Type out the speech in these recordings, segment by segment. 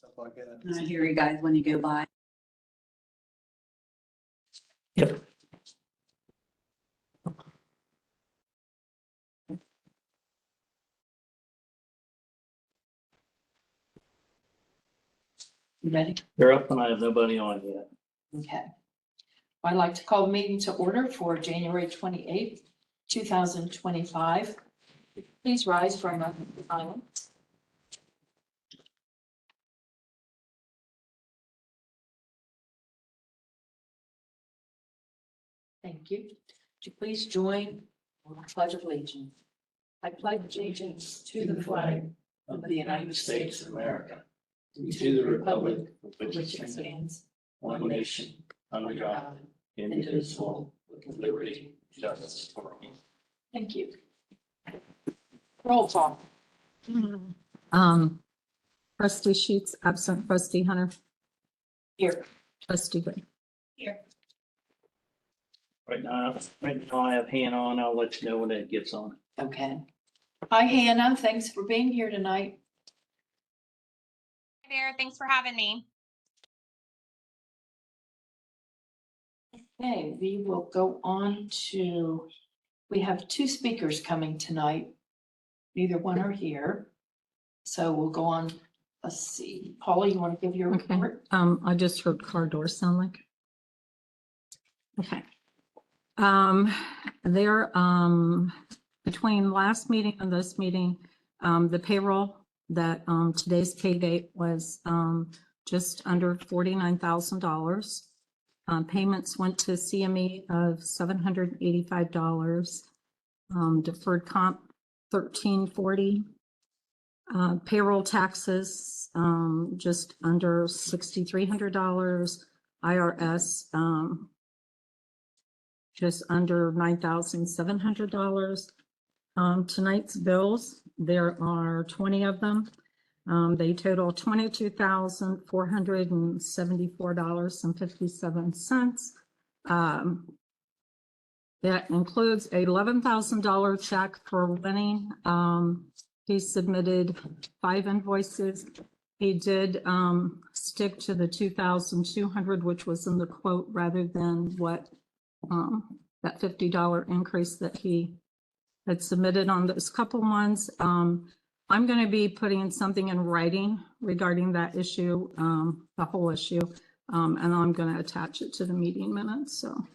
stuff like that. I hear you guys when you go by. Yep. You ready? They're up and I have nobody on yet. Okay. I'd like to call the meeting to order for January 28th, 2025. Please rise for a moment of silence. Thank you. Would you please join on the Pledge of Allegiance? I pledge allegiance to the flag of the United States of America, and to the republic for which it stands, one nation, under God, indivisible, with liberty and justice for all. Thank you. Roll call. Trustee Sheets, absent. Trustee Hunter. Here. Trustee Gray. Here. Right now I have Hannah on. I'll let you know when it gets on. Okay. Hi, Hannah. Thanks for being here tonight. Hi there, thanks for having me. Okay, we will go on to, we have two speakers coming tonight. Neither one are here. So we'll go on, let's see. Paula, you want to give your Okay. report? I just heard car door sound like. Okay. Between last meeting and this meeting, the payroll that, today's pay date was, just under $49,000. Payments went to CME of $785. Deferred comp, $1,340. Payroll taxes, just under $6,300. IRS, just under $9,700. Tonight's bills, there are 20 of them. They total $22,474.57. That includes a $11,000 check for Winning. He submitted 5 invoices. He did stick to the 2,200, which was in the quote, rather than what that $50 increase that he had submitted on those couple ones. I'm going to be putting something in writing regarding that issue, the whole issue, and I'm going to attach it to the meeting minutes. So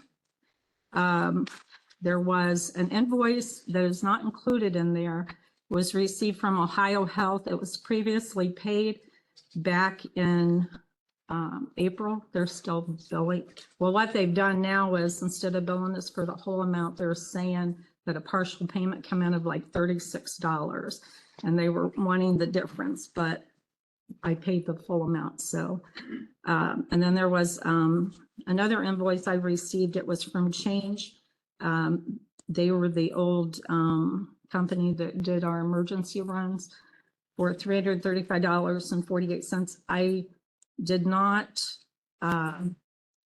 there was an invoice that is not included in there, was received from Ohio Health. It was previously paid back in April. They're still billing. Well, what they've done now is, instead of billing us for the whole amount, they're saying that a partial payment come in of like $36, and they were wanting the difference, but I paid the full amount. So, and then there was another invoice I received. It was from Change. They were the old company that did our emergency runs for $335.48. I did not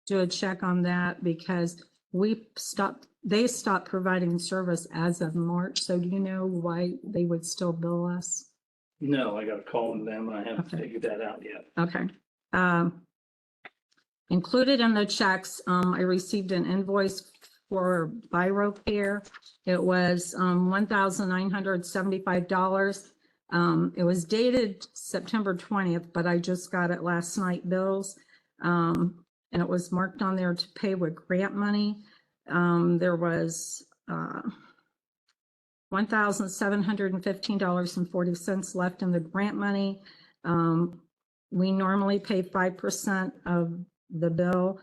do a check on that because they stopped providing service as of March. So do you know why they would still bill us? No, I gotta call them. I haven't Okay. figured that out yet. Okay. Included in the checks, I received an invoice for Biro Care. It was $1,975. It was dated September 20th, but I just got it last night bills. And it was marked on there to pay with grant money. There was $1,715.40 left in the grant money. We normally pay 5% of the bill.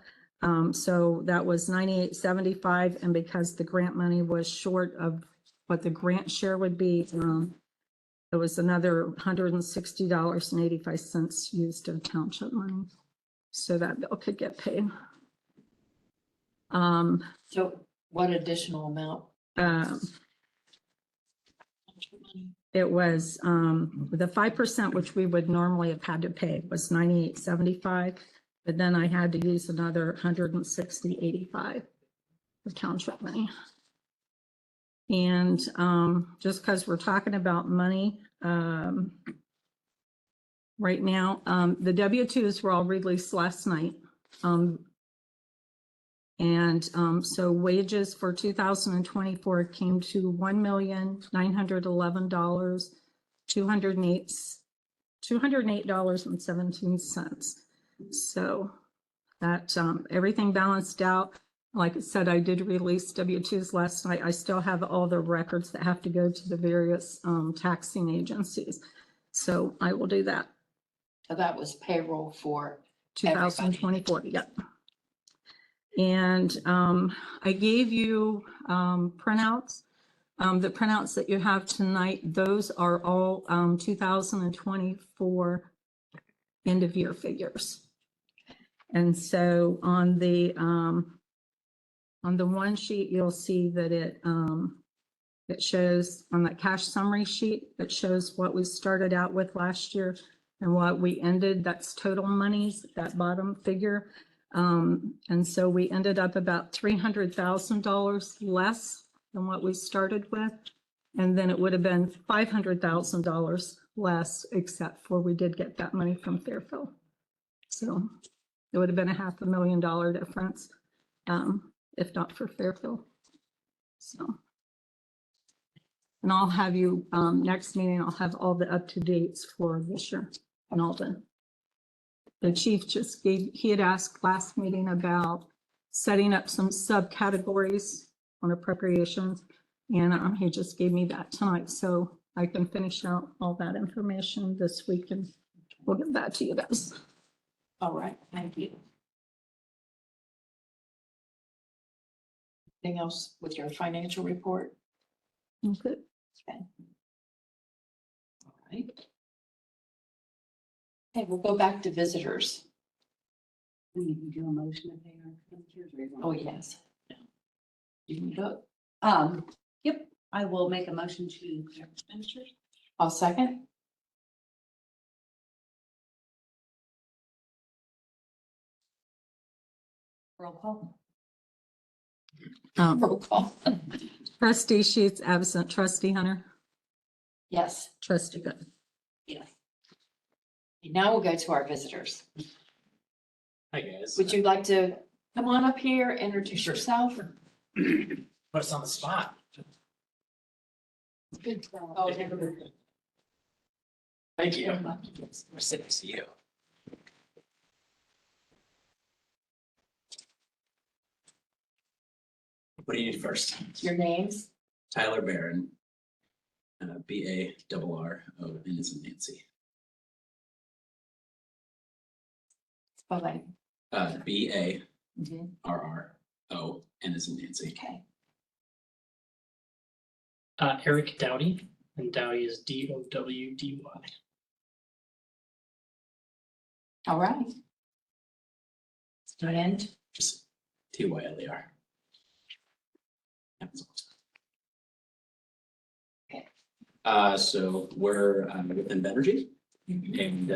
So that was $98.75. And because the grant money was short of what the grant share would be, it was another $160.85 used of township money. So that bill could get paid. So what additional amount? It was the 5%, which we would normally have had to pay, was $98.75, but then I had to use another $160.85 of township money. And just because we're talking about money, right now. The W-2s were all released last night. So wages for 2024 came to $1,911, $208.17. So that everything balanced out. Like I said, I did release W-2s last night. I still have all the records that have to go to the various taxing agencies. So I will do that. So that was payroll for 2024, yep. And I gave you printouts. The printouts that you have tonight, those are all 2024 end of year figures. And so on the one sheet, you'll see that it shows on that cash summary sheet, it shows what we started out with last year and what we ended. That's total monies, that bottom figure. And so we ended up about $300,000 less than what we started with. And then it would have been $500,000 less, except for we did get that money from Fairfield. So it would have been a $500,000 difference, if not for Fairfield. So, and I'll have you, next meeting, I'll have all the up-to-dates for this year and all the chief just gave, he had asked last meeting about setting up some subcategories on appropriations. And he just gave me that tonight. So I can finish out all that information this week and we'll get that to you guys. All right, thank you. Anything else with your financial report? Okay. Okay. All right. Okay, we'll go back to visitors. We need to do a motion to pay our expenditures. Oh, yes. You can go. Yep, I will make a motion to pay our expenditures. I'll second. Roll call. Roll call. Trustee Sheets absent. Trustee Hunter. Yes. Trustee Good. Yes. Now we'll go to our visitors. Hi, guys. Would you like to come on up here, introduce yourself? Put us on the spot. Good. Oh, Thank you. We're sitting to see you. What do you need first? your names? Tyler Barron, BARRO, and it's Nancy. Spelling. BARRO, Mhm. and it's Nancy. Okay. Eric Dowdy, and Dowdy is DOWDY. All right. And Just TYLER. Okay. So we're with Invenergy, and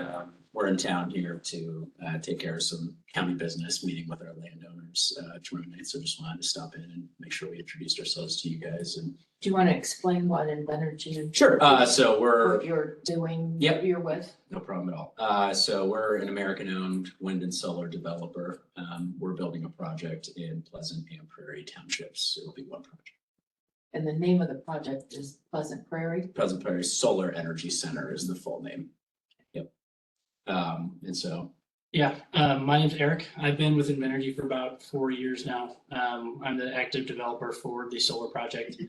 we're in town here to take care of some county business, meeting with our landowners tomorrow night. So just wanted to stop in and make sure we introduced ourselves to you guys. And do you want to explain what Invenergy? sure. So we're What you're doing? Yep. What you're with? no problem at all. So we're an American-owned wind and solar developer. We're building a project in Pleasant and Prairie Townships. It'll be one project. And the name of the project is Pleasant Prairie. Pleasant Prairie Solar Energy Center is the full name. Yep. And so Yeah, my name's Eric. I've been with Invenergy for about 4 years now. I'm the active developer for the solar project.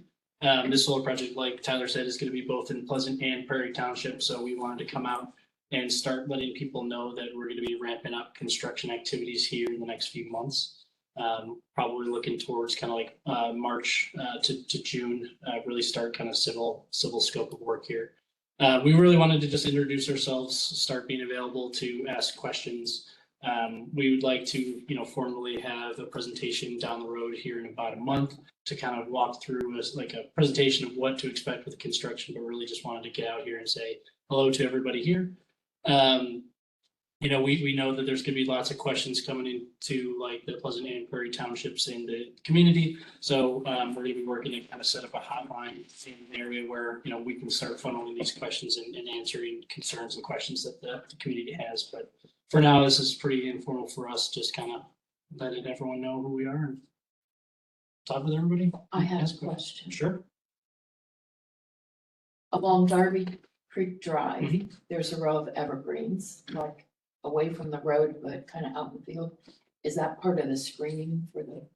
This solar project, like Tyler said, is going to be both in Pleasant and Prairie Township. So we wanted to come out and start letting people know that we're going to be ramping up construction activities here in the next few months. Probably looking towards kind of like March to June, really start kind of civil scope of work here. We really wanted to just introduce ourselves, start being available to ask questions. We would like to, formally have a presentation down the road here in about a month to kind of walk through as like a presentation of what to expect with the construction, but really just wanted to get out here and say hello to everybody here. we know that there's gonna be lots of questions coming into like the Pleasant and Prairie Townships in the community. So we're gonna be working to kind of set up a hotline in an area where, we can start funneling these questions and answering concerns and questions that the community has. But for now, this is pretty informal for us, just kind of letting everyone know who we are and talk with everybody. I have Ask a questions. question. Sure. Along Darby Creek Drive, Mhm. there's a row of evergreens, like away from the road, but kind of out in the field. Is that part of the screening for the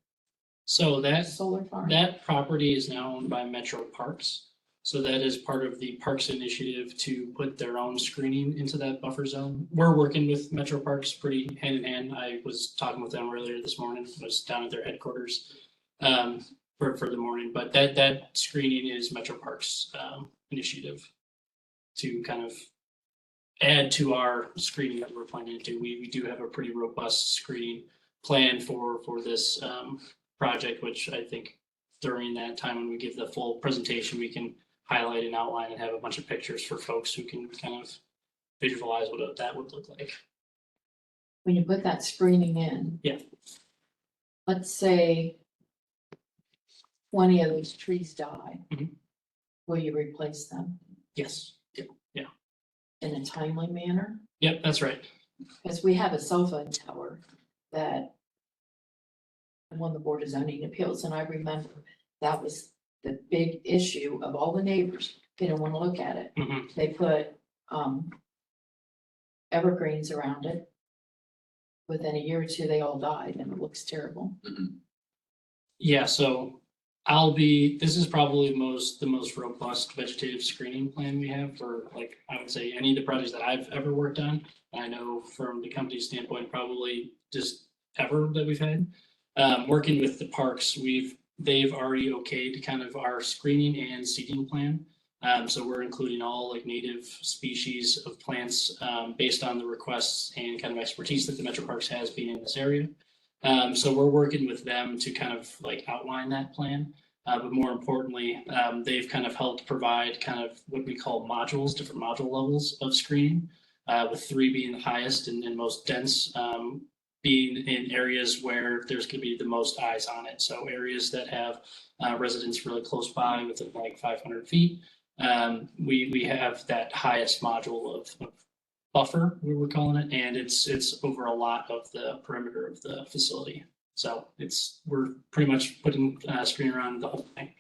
So solar farm? that property is now owned by Metro Parks. So that is part of the Parks Initiative to put their own screening into that buffer zone. We're working with Metro Parks pretty hand in hand. I was talking with them earlier this morning, I was down at their headquarters for the morning, but that screening is Metro Parks initiative to kind of add to our screening that we're planning to do. We do have a pretty robust screening plan for this project, which I think during that time when we give the full presentation, we can highlight and outline and have a bunch of pictures for folks who can kind of visualize what that would look like. When you put that screening in. Yeah. Let's say 20 of those trees die. Mhm. Will you replace them Yes. in a timely manner? Yep, that's right. Because we have a cell phone tower that I'm on the Board of Zoning Appeals, and I remember that was the big issue of all the neighbors. They didn't want to look at it. Mhm. They put evergreens around it. Within a year or two, they all died, and it looks terrible. Yeah, so this is probably the most robust vegetative screening plan we have for, like, I would say any of the projects that I've ever worked on. I know from the company standpoint, probably just ever that we've had. Working with the parks, they've already okayed kind of our screening and seeding plan. So we're including all like native species of plants, based on the requests and kind of expertise that the Metro Parks has being in this area. So we're working with them to kind of like outline that plan. But more importantly, they've kind of helped provide kind of what we call modules, different module levels of screening, with 3 being the highest and most dense, being in areas where there's going to be the most eyes on it. So areas that have residents really close by within like 500 feet. We have that highest module of buffer, we were calling it, and it's over a lot of the perimeter of the facility. So we're pretty much putting screen around the whole thing.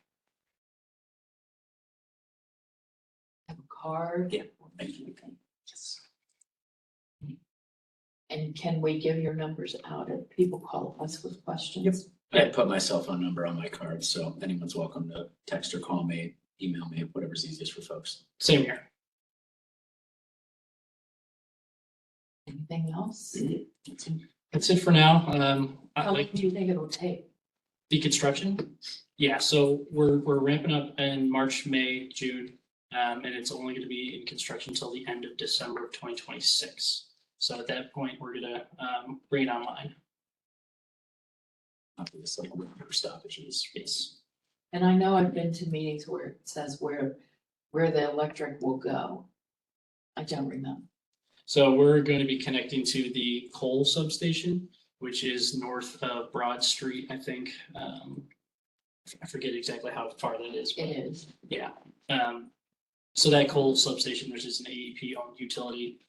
Have a card. Yeah. Thank you. Yes. And can we give your numbers out if people call us with questions? I put my cell phone number on my card, so anyone's welcome to text or call me, email me, whatever's easiest for folks. Same here. Anything else? That's it for now. How long do you think it'll take? The construction. Yeah, so we're ramping up in March, May, June, and it's only going to be in construction until the end of December of 2026. So at that point, we're gonna bring it online. Obviously, winter stoppages. Yes. And I know I've been to meetings where it says where the electric will go. I don't remember. So we're going to be connecting to the coal substation, which is north of Broad Street, I think. I forget exactly how far that is. It is. Yeah. So that coal substation, which is an AEP owned utility,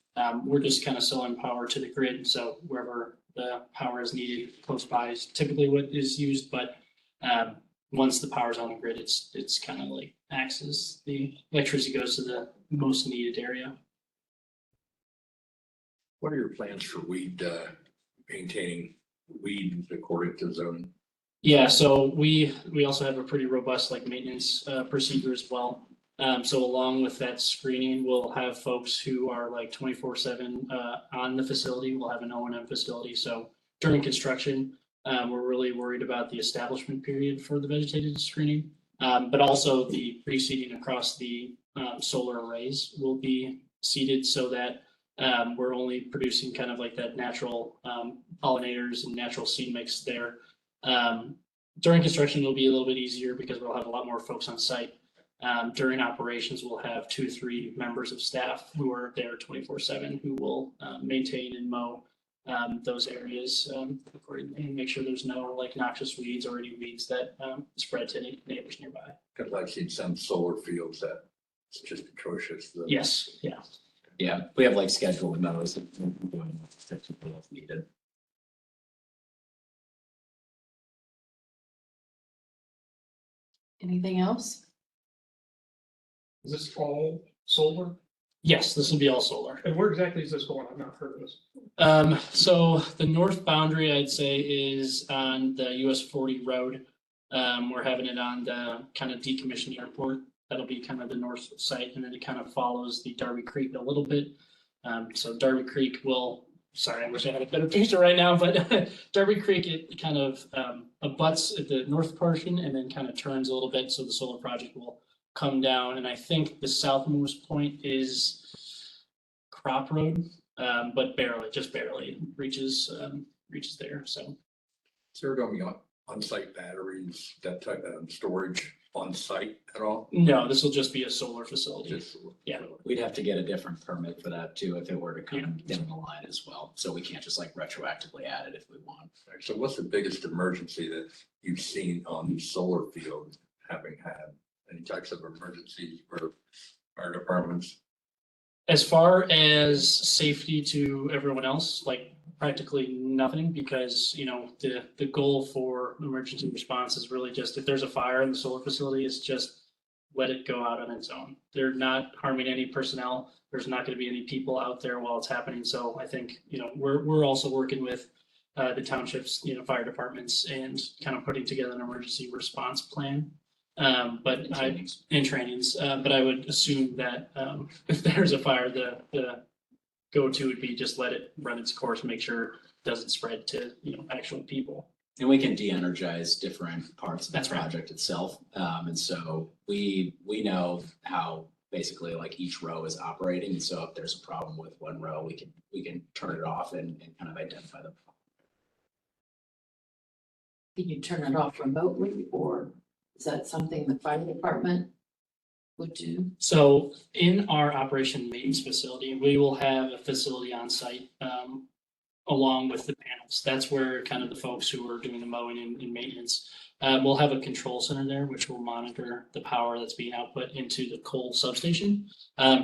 we're just kind of selling power to the grid. So wherever the power is needed close by is typically what is used. But once the power's on the grid, it's kind of like acts as the electricity goes to the most needed area. What are your plans for maintaining weeds according to zoning? Yeah, so we also have a pretty robust like maintenance procedure as well. So along with that screening, we'll have folks who are like 24/7 on the facility. We'll have an O&M facility. So during construction, we're really worried about the establishment period for the vegetative screening, but also the pre-seeding across the solar arrays will be seeded so that we're only producing kind of like that natural pollinators and natural seed mix there. During construction, it'll be a little bit easier because we'll have a lot more folks on site. During operations, we'll have 2-3 members of staff who are there 24/7, who will maintain and mow those areas accordingly, and make sure there's no like noxious weeds or any weeds that spread to any neighbors nearby. Because I've seen some solar fields that it's just atrocious. Yes, yeah. Yeah, we have like scheduled memos if needed. Anything else? Is this all solar? Yes, this will be all solar. And where exactly is this going? I've not heard of this. So the north boundary, I'd say, is on the US 40 road. We're having it on the kind of decommissioned airport. That'll be kind of the north site, and then it kind of follows the Darby Creek a little bit. So Darby Creek will, sorry, I wish I had a better picture right now, but Darby Creek, it kind of abuts at the north portion and then kind of turns a little bit. So the solar project will come down, and I think the southmost point is Crop Road, but barely, just barely reaches there. So Is there going to be on-site batteries, that type of storage on-site at all? no, this will just be a solar facility. Just. Yeah. We'd have to get a different permit for that too, if it were to come down the line as well. So we can't just like retroactively add it if we want. So what's the biggest emergency that you've seen on these solar fields, having had any types of emergencies for fire departments? As far as safety to everyone else, like practically nothing, because, you know, the goal for emergency response is really just if there's a fire in the solar facility, it's just let it go out on its own. They're not harming any personnel. There's not going to be any people out there while it's happening. So I think, you know, we're also working with the townships, you know, fire departments, and kind of putting together an emergency response plan. But in trainings, but I would assume that if there's a fire, the go-to would be just let it run its course, make sure it doesn't spread to, you know, actual people. And we can de-energize different parts of the That's right. project itself. And so we know how basically like each row is operating. And so if there's a problem with one row, we can turn it off and kind of identify them. Can you turn it off remotely, or is that something the fire department would do? So in our operation maintenance facility, we will have a facility on site along with the panels. That's where kind of the folks who are doing the mowing and maintenance. We'll have a control center there, which will monitor the power that's being output into the coal substation.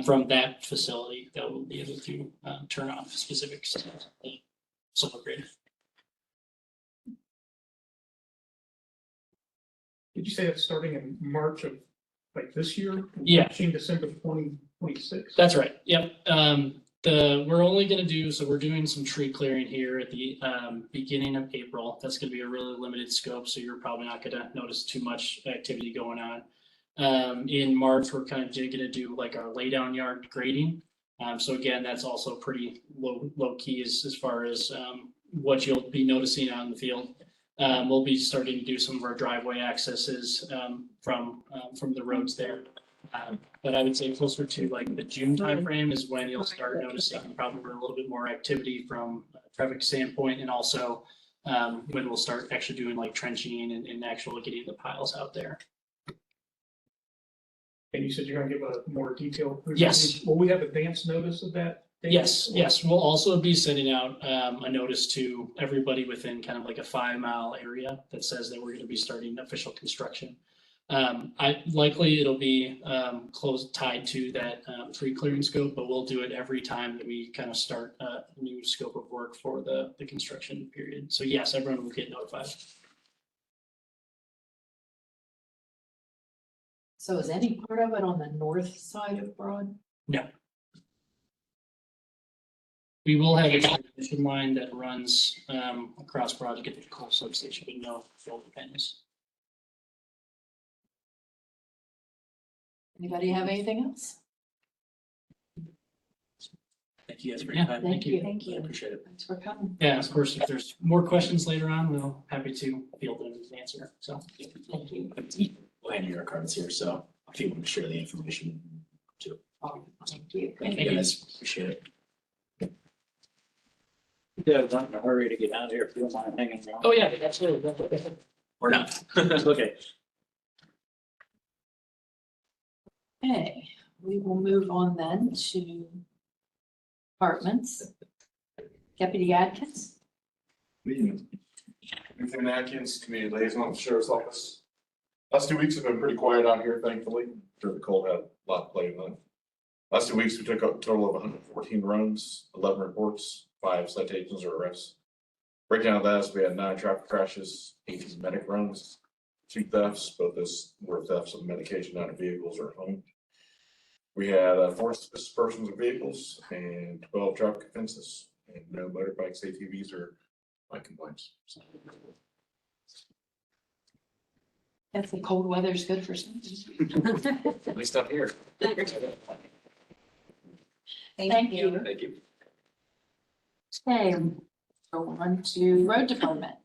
From that facility, that will be able to turn off specific solar grid. Did you say it's starting in March of like this year? Yeah. Finishing December 2026? That's right. Yep. We're only gonna do, so we're doing some tree clearing here at the beginning of April. That's gonna be a really limited scope, so you're probably not gonna notice too much activity going on. In March, we're kind of gonna do like our laydown yard grading. So again, that's also pretty low key as far as what you'll be noticing on the field. We'll be starting to do some of our driveway accesses from the roads there. But I would say closer to like the June timeframe is when you'll start noticing probably a little bit more activity from a traffic standpoint, and also when we'll start actually doing like trenching and actually getting the piles out there. And you said you're gonna give a more detailed. Yes. Will we have advance notice of that? date? Yes. We'll also be sending out a notice to everybody within kind of like a 5-mile area that says that we're going to be starting official construction. Likely it'll be tied to that tree clearing scope, but we'll do it every time that we kind of start a new scope of work for the construction period. So yes, everyone will get notified. So is any part of it on the north side of Broad? No. We will have a transmission line that runs across Broad to get to the coal substation, but no solar panels. Anybody have anything else? Thank you guys for your time. Thank you. Thank you. I appreciate it. Thanks for coming. Yeah, of course, if there's more questions later on, we'll happy to field them and answer. So. Thank you. We'll hand you our cards here, so if you want to share the information too. Thank you. Thank you guys, appreciate it. Yeah, I'm not in a hurry to get out of here if you don't mind hanging around. Oh, yeah, absolutely. We're not. Okay. Okay, we will move on then to departments. Deputy Atkins. Lieutenant Atkins, Community Liaison with the Sheriff's Office. Last 2 weeks have been pretty quiet out here, thankfully. Sure, the cold had a lot to play with. Last 2 weeks, we took a total of 114 runs, 11 reports, 5 citations or arrests. Breakdown of that is we had 9 traffic crashes, 18 medic runs, 2 thefts, both those were thefts of medication out of vehicles or home. We had 4 suspicious persons of vehicles and 12 traffic offenses, and no motorbikes, ATVs, or bike complaints. If the cold weather is good for something. At least up here. Thank you. Thank you. Okay, go on to road department.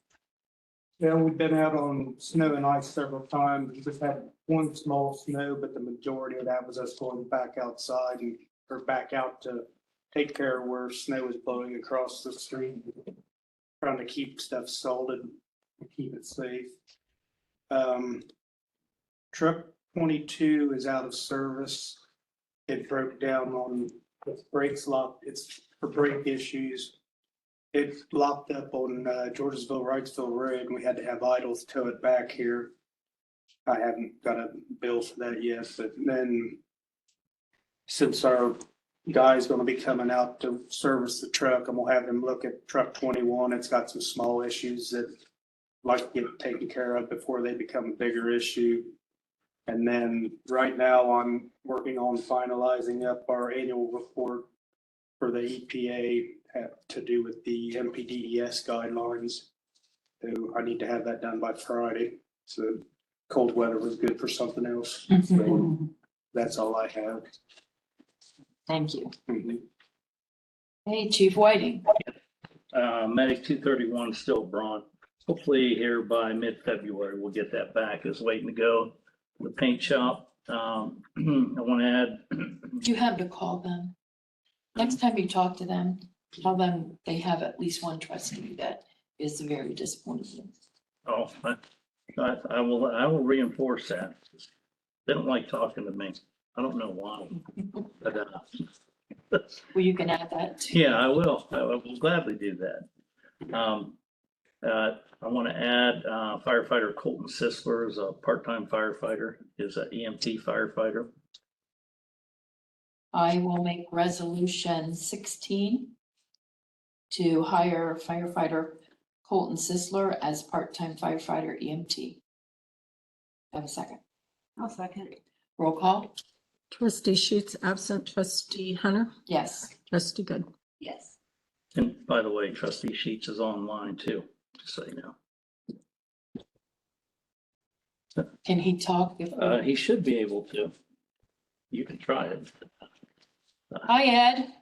Yeah, we've been out on snow and ice several times. We just had one small snow, but the majority of that was us going back outside and, or back out to take care of where snow was blowing across the street. Trying to keep stuff salted, and keep it safe. Truck 22 is out of service. It broke down on the brakes locked. It's for brake issues. It locked up on Georgesville, Wrightsville Road, and we had to have idles tow it back here. I haven't got a bill for that yet, but then since our guy's gonna be coming out to service the truck, and we'll have him look at truck 21. It's got some small issues that I'd like to get taken care of before they become a bigger issue. And then right now I'm working on finalizing up our annual report for the EPA to do with the MPDES guidelines. So I need to have that done by Friday. So cold weather was good for something else. So that's all I have. Thank you. Hey, Chief Whiting. Medic 231 still brawn. Hopefully here by mid-February, we'll get that back. It's waiting to go. The paint shop, I want to add. You have to call them. Next time you talk to them, tell them they have at least one trustee that is very disappointed. Oh, I will reinforce that. They don't like talking to me. I don't know why. But, Well, you can add that too. yeah, I will. I will gladly do that. I want to add firefighter Colton Sisler is a part-time firefighter, is an EMT firefighter. I will make resolution 16 to hire firefighter Colton Sisler as part-time firefighter EMT. Have a second. I'll second. Roll call? Trustee Sheets absent, trustee Hunter, Yes. trustee Good. Yes. And by the way, trustee Sheets is online too, just so you know. Can he talk? He should be able to. You can try it. Hi, Ed.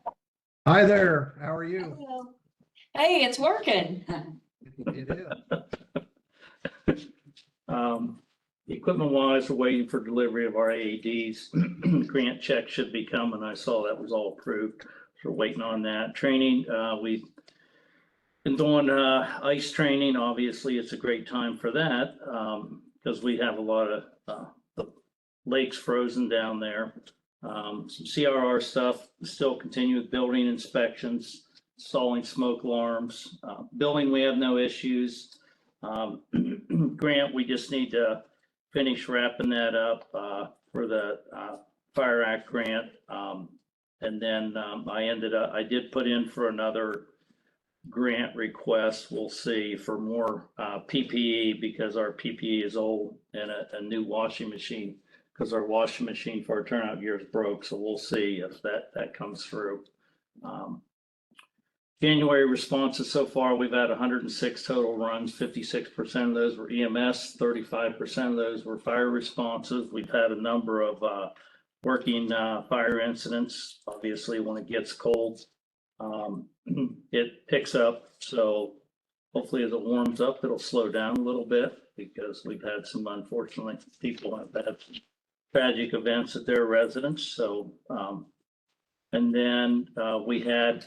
Hi there, how are you? Hey, it's working. It is. Equipment wise, we're waiting for delivery of our AEDs. Grant check should be coming. I saw that was all approved. So we're waiting on that. Training, we've been doing ice training. Obviously, it's a great time for that because we have a lot of the lakes frozen down there. Some CRR stuff, still continue with building inspections, installing smoke alarms. Building, we have no issues. Grant, we just need to finish wrapping that up for the Fire Act grant. And then I did put in for another grant request. We'll see for more PPE because our PPE is old and a new washing machine because our washing machine for our turnout gear is broke. So we'll see if that comes through. January responses so far, we've had 106 total runs. 56% of those were EMS, 35% of those were fire responses. We've had a number of working fire incidents. Obviously, when it gets cold, it picks up. So hopefully as it warms up, it'll slow down a little bit because we've had some, unfortunately, people have had tragic events at their residence. So, and then we had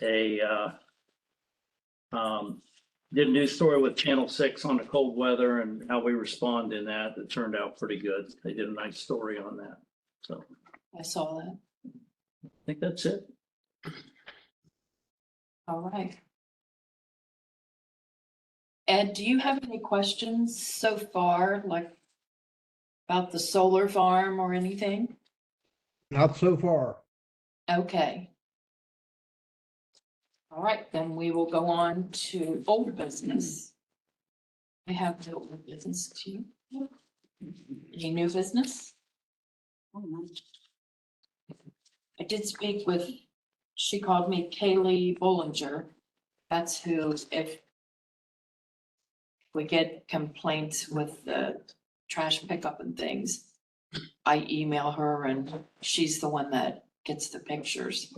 did a news story with Channel 6 on the cold weather and how we respond in that. It turned out pretty good. They did a nice story on that. So I saw that. I think that's it. All right. Ed, do you have any questions so far, like about the solar farm or anything? Not so far. Okay. All right, then we will go on to old business. I have no old business to you. Any new business? I did speak with, she called me Kaylee Bollinger. That's who, if we get complaints with the trash pickup and things, I email her and she's the one that gets the pictures.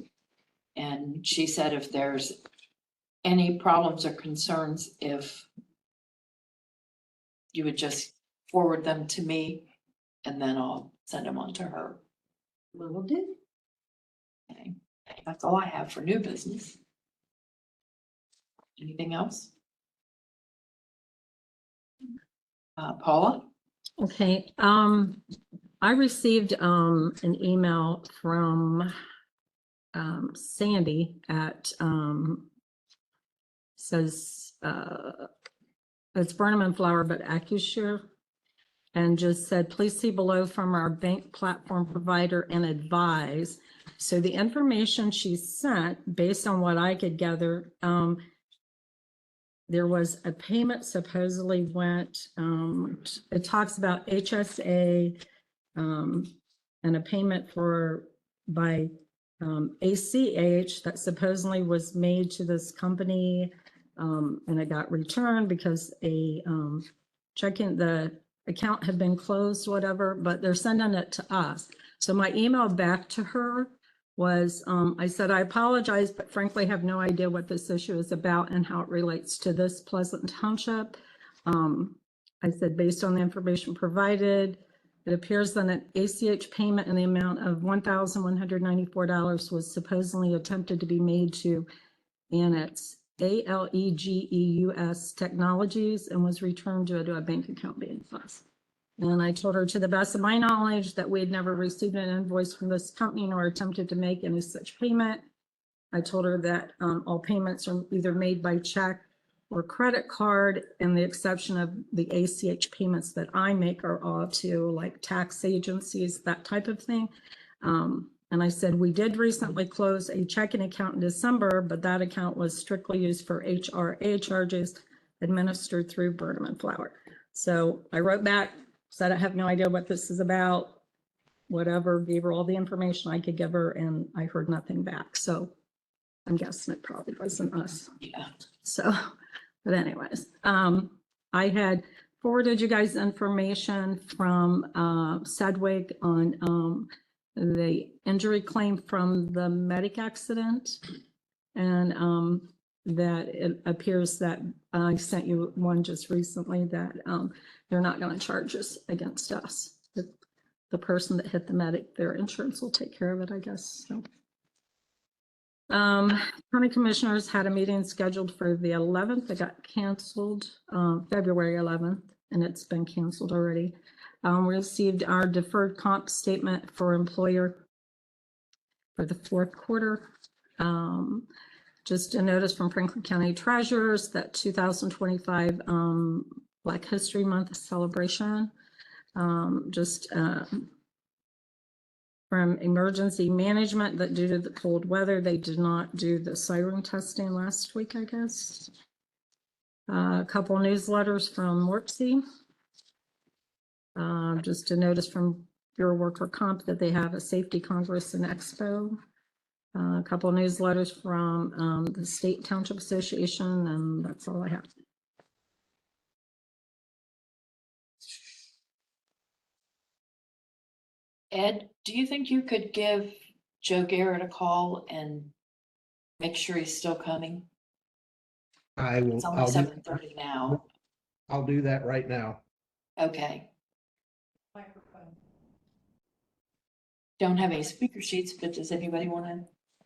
And she said if there's any problems or concerns, if you would just forward them to me and then I'll send them on to her. Will do. Okay, that's all I have for new business. Anything else? Paula? Okay, I received, an email from, Sandy at, says, it's Burnham and Flower, but AccuShare. And just said, please see below from our bank platform provider and advise. So the information she sent, based on what I could gather, there was a payment supposedly went, it talks about HSA, and a payment by ACH that supposedly was made to this company, and it got returned because the account had been closed, whatever, but they're sending it to us. So my email back to her was, I said, I apologize, but frankly have no idea what this issue is about and how it relates to this Pleasant Township. I said, based on the information provided, it appears that an ACH payment in the amount of $1,194 was supposedly attempted to be made to, and it's ALEGEUS Technologies, and was returned due to a bank account being closed. And I told her, to the best of my knowledge, that we had never received an invoice from this company nor attempted to make any such payment. I told her that all payments are either made by check or credit card, and the exception of the ACH payments that I make are all to like tax agencies, that type of thing. And I said, we did recently close a checking account in December, but that account was strictly used for HRA charges administered through Burnham and Flower. So I wrote back, said, I have no idea what this is about, whatever, gave her all the information I could give her, and I heard nothing back. So I'm guessing it probably wasn't us. Yeah. So, but anyways, I had forwarded you guys information from Sedgwick on the injury claim from the medic accident. And that it appears that I sent you one just recently that they're not going to charge us against us. The person that hit the medic, their insurance will take care of it, I guess. So. County commissioners had a meeting scheduled for the 11th. It got canceled February 11th, and it's been canceled already. We received our deferred comp statement for employer for the fourth quarter. Just a notice from Franklin County Treasurers that 2025 Black History Month celebration. From emergency management, that due to the cold weather, they did not do the siren testing last week, I guess. A couple newsletters from Worksy. Just a notice from Bureau Worker Comp that they have a safety congress and expo. A couple newsletters from the State Township Association, and that's all I have. Ed, do you think you could give Joe Garrett a call and make sure he's still coming? I will, It's only 7:30 now. I'll do that right now. Okay. Don't have any speaker sheets, but does anybody want to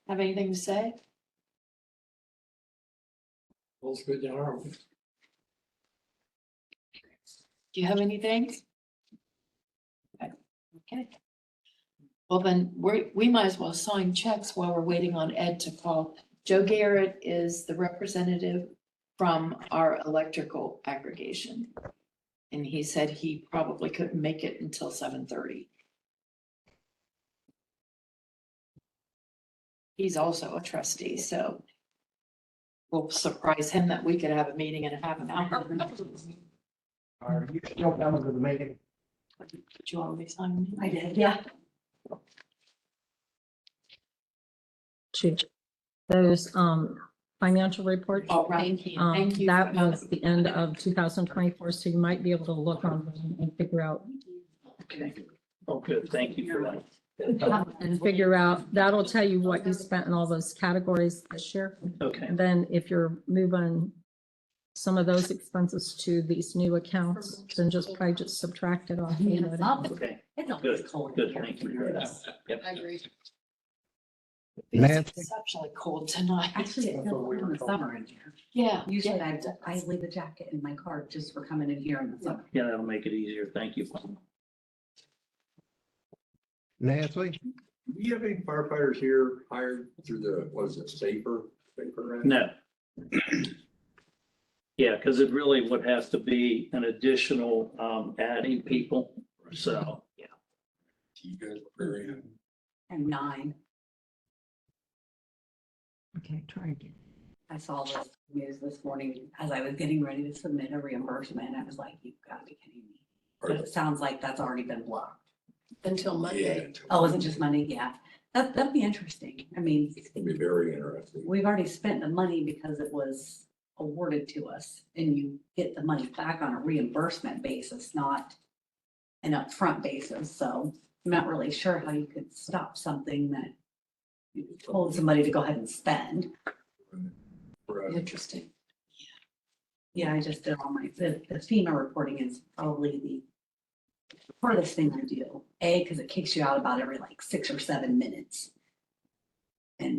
have anything to say? All's good now. Do you have anything? Okay. Well, then we might as well sign checks while we're waiting on Ed to call. Joe Garrett is the representative from our electrical aggregation. And he said he probably couldn't make it until 7:30. He's also a trustee, so we'll surprise him that we could have a meeting in a half an hour. Are you still coming to the meeting? Did you already sign me? I did, yeah. Those, financial reports. All right, thank you. That was the end of 2024, so you might be able to look on them and figure out, Okay. Oh, good. Thank you for that. and figure out, that'll tell you what you spent in all those categories this year. Okay. And then if you're moving some of those expenses to these new accounts, then probably just subtract it off. Okay. It's always Good. cold. Good. Thank you for that. Yep. I agree. It's Nancy? exceptionally cold tonight. Actually, it feels like in the summer in here. Yeah. Usually I leave a jacket in my car just for coming in here in the summer. Yeah, that'll make it easier. Thank you. Nancy? Do you have any firefighters here hired through the, what is it, safer? No. Yeah, because it really would have to be an additional adding people. So, yeah. You guys are very, And 9, Okay, try again. I saw the news this morning as I was getting ready to submit a reimbursement. I was like, you've got to be kidding me. But it sounds like that's already been blocked. Until Monday. yeah, Oh, was it just Monday? Yeah. That'd be interesting. I mean, it's gonna be very interesting. we've already spent the money because it was awarded to us, and you get the money back on a reimbursement basis, not an upfront basis. So I'm not really sure how you could stop something that you told somebody to go ahead and spend. Right. Interesting. Yeah, I just did all the FEMA reporting is probably the hardest thing I do. Because it kicks you out about every like 6 or 7 minutes. And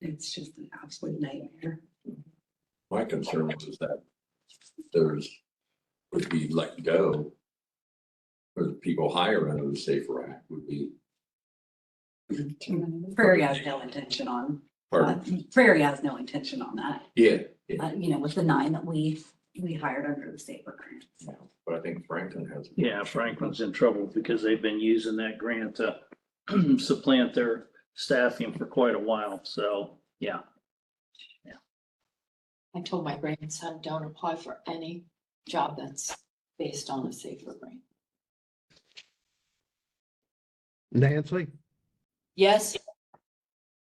it's just an absolute nightmare. My concern is that there's, would be let go. Or the people higher under the Safer Act would be. Prairie has no intention on, Prairie has no intention on that. Yeah, With the 9 that we hired under the Safer grant. So. but I think Franklin has. Yeah, Franklin's in trouble because they've been using that grant to supplant their staffing for quite a while. So, yeah. I told my grandson, don't apply for any job that's based on a safer grant. Nancy? Yes,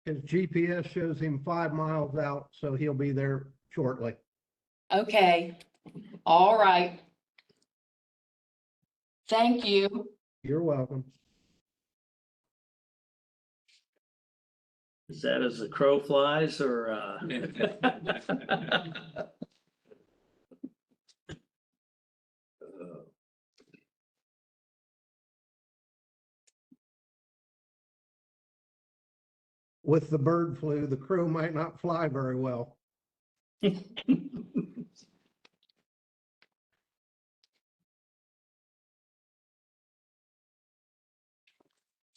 His GPS shows him 5 miles out, so he'll be there shortly. okay, all right. Thank you. You're welcome. Is that as the crow flies or? With the bird flu, the crow might not fly very well.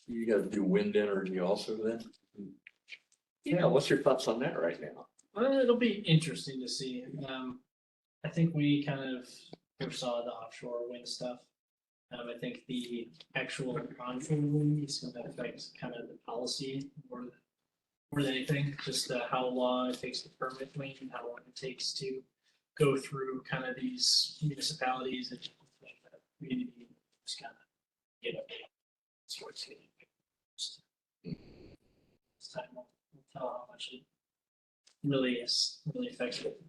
You gotta do wind energy also then? Yeah, what's your thoughts on that right now? Well, it'll be interesting to see. I think we kind of foresaw the offshore wind stuff. I think the actual onshore wind is going to affect kind of the policy more than anything, just how long it takes to permit wind, how long it takes to go through kind of these municipalities and like that community, just kind of, sorts of. Time will tell how much it really affects it.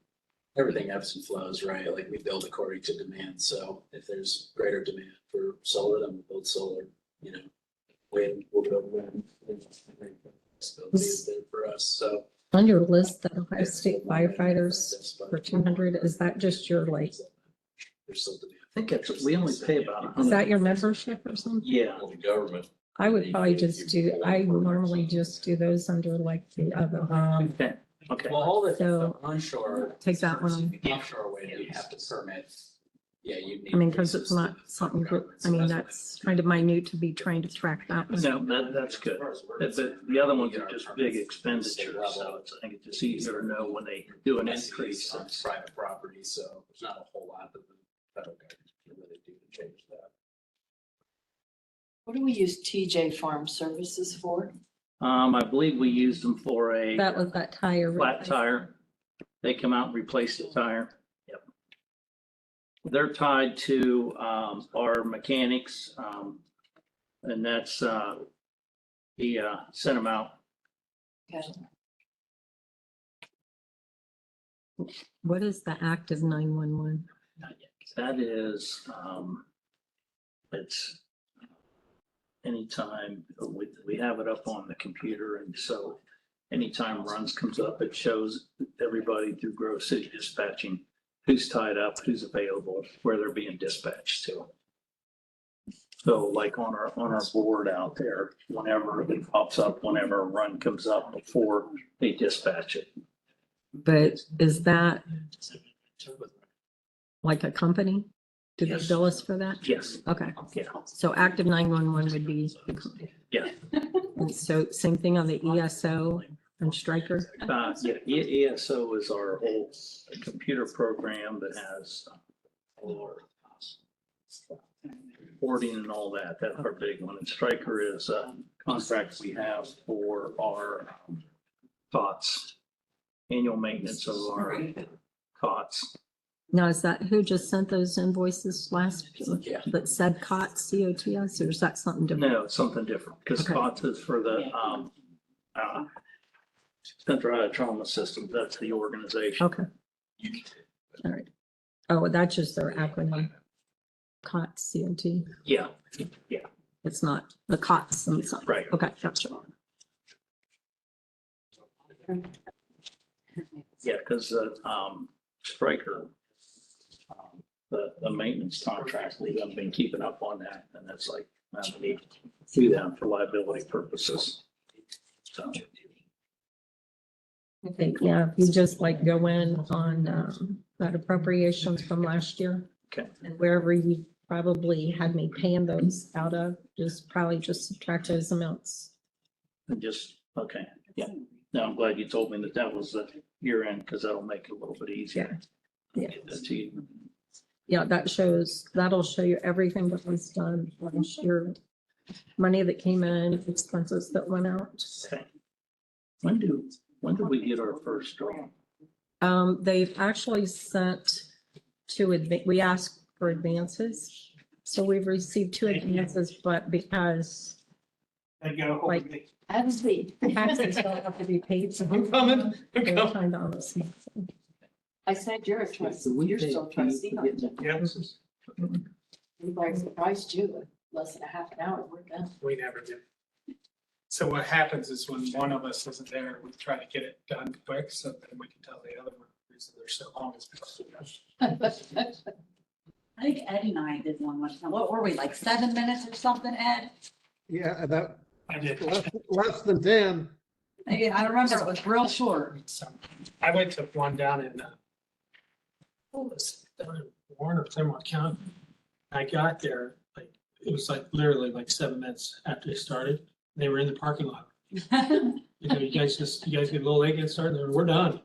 Everything ebbs and flows, right? Like we build according to demand. So if there's greater demand for solar, then we'll build solar, wind, we'll build wind. Stability is there for us. So On your list, the Ohio State firefighters for 200, is that just your there's still demand. I think it's, we only pay about is that $100. your membership or something? Yeah, Well, the government. I would probably I normally just do those under like the other. okay, okay. Well, all the So, onshore. take that one. The offshore wind, we have to permit Yeah, you need. I mean, because it's not something, I mean, that's kind of minute to be trying to track that. No, that's good. The other ones are just big expenditures, so it's, I think it's just easier to know when they do an increase. On private property, so there's not a whole lot that the federal government can really do to change that. What do we use TJ Farm Services for? I believe we used them for a That was that tire. flat tire. They come out and replace the tire. Yep. They're tied to, our mechanics, and that's, he, sent them out. Okay. What is the active 911? That is, it's anytime, we have it up on the computer, and so anytime runs comes up, it shows everybody through Grove City Dispatching who's tied up, who's available, where they're being dispatched to. So like on our board out there, whenever it pops up, whenever a run comes up before they dispatch it. But is that like a company? Do they Yes. bill us for that? Yes, Okay, yeah, so active 911 would be, the company. yeah. And so same thing on the ESO and Stryker? Yeah, ESO is our whole computer program that has all our reporting and all that. That's our big one. And Stryker is a contract we have for our COTS, annual maintenance of our COTS. Now, is that who just sent those invoices last, Yeah. that said COTS, COTS, or is that something different? No, it's something different because Okay. COTS is for the Central Trauma System. That's the organization. Okay. All right. Oh, that's just their acronym. COTS, COT. Yeah, It's not the COTS themselves. right. Okay, gotcha. Yeah, because Stryker, the maintenance contract, we haven't been keeping up on that, and that's like, we need to do that for liability purposes. So, Okay, yeah, if you just like go in on that appropriations from last year. Okay. And wherever you probably had me paying those out of, just probably just subtract those amounts. and just, okay, yeah. No, I'm glad you told me that that was the year end, because that'll make it a little bit easier. Yeah. Get that to you. Yeah, that'll show you everything that was done last year. Money that came in, expenses that went out. Okay. When did we get our first draw? They've actually sent we asked for advances. So we've received 2 advances, but because They go, Like- As the, taxes don't have to be paid, so I'm coming, I'm they're coming. kind of on the small side. I said you're a trustee, you're still a trustee. aren't you? Yes, Anybody surprised you? Less than a half an hour, we're done. we never do. So what happens is when one of us isn't there, we try to get it done quick so that we can tell the other one the reason they're so long is because. I think Ed and I did one time. What were we, like 7 minutes or something, Ed? Yeah, that, I did. less than 10. I remember it was real short. So, I went to one down in, what was it, down in Warren or Claremont County. I got there, like, it was like literally like 7 minutes after they started. They were in the parking lot. You know, you guys get a little late, get started, and we're done.